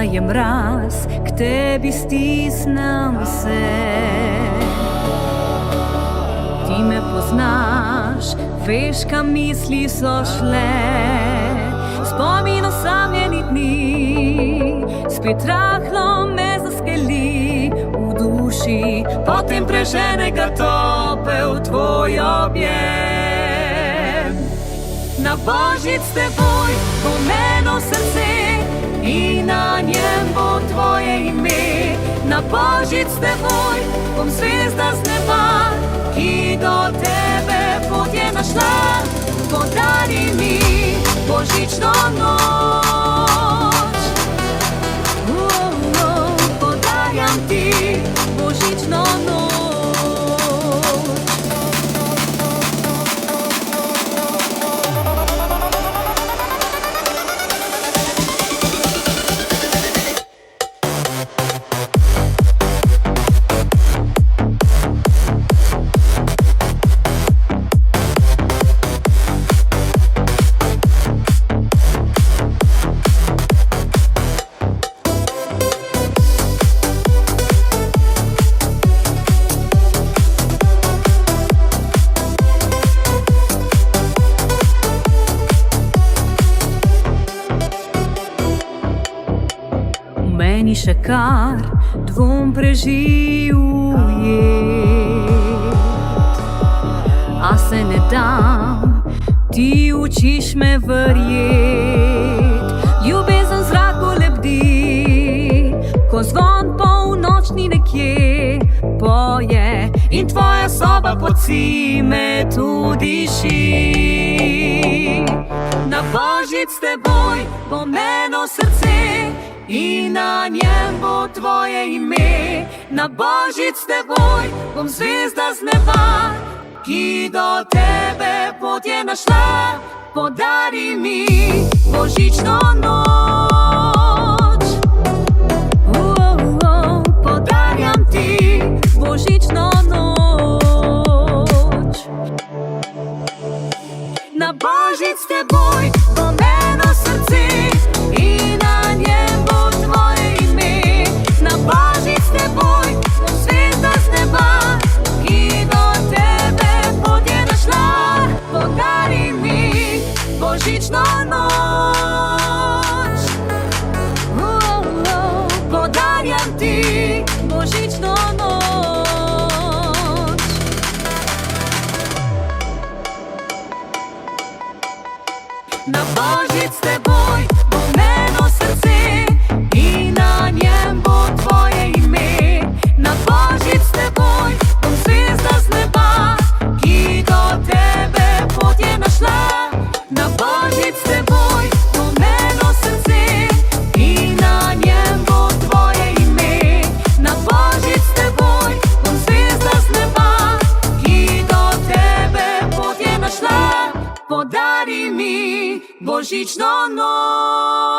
je mraz, k tebi stisnem se. Ti me poznaš, veš, kam misli so šle. Spomin osamljeni dni, spet rahlo me zaskeli v duši, potem preženega topel tvoj objem. Na božič s teboj bo meno srce in na njem bo tvoje ime. Na božič s teboj bom zvezda z neba, ki do tebe pot je našla. Podari mi božično noč, podarjam ti božično noč. Meni še kar dvom preživuje, a se ne dam, ti učiš me verjet. Ljubezen v zraku lebdi, ko zvon polnočni nekje poje in tvoja soba pod cime tudi diši. Na božič s teboj bo meno srce in na njem bo tvoje ime. Na božič s teboj bom zvezda z neba, ki do tebe pot je našla. Podari mi božično noč, podarjam ti božično noč. Na božič s teboj bo meno srce in na njem bo tvoje ime. Na božič s teboj bom zvezda z neba, ki do tebe pot je našla. Podari mi božično noč, podarjam ti božično noč. Na božič s teboj bo meno srce in na njem bo tvoje ime. Na božič s teboj bom zvezda z neba, ki do tebe pot je našla. Na božič s teboj bo meno srce in na njem bo tvoje ime. Na božič s teboj bom zvezda z neba, ki do tebe pot je našla. Podari mi božično noč.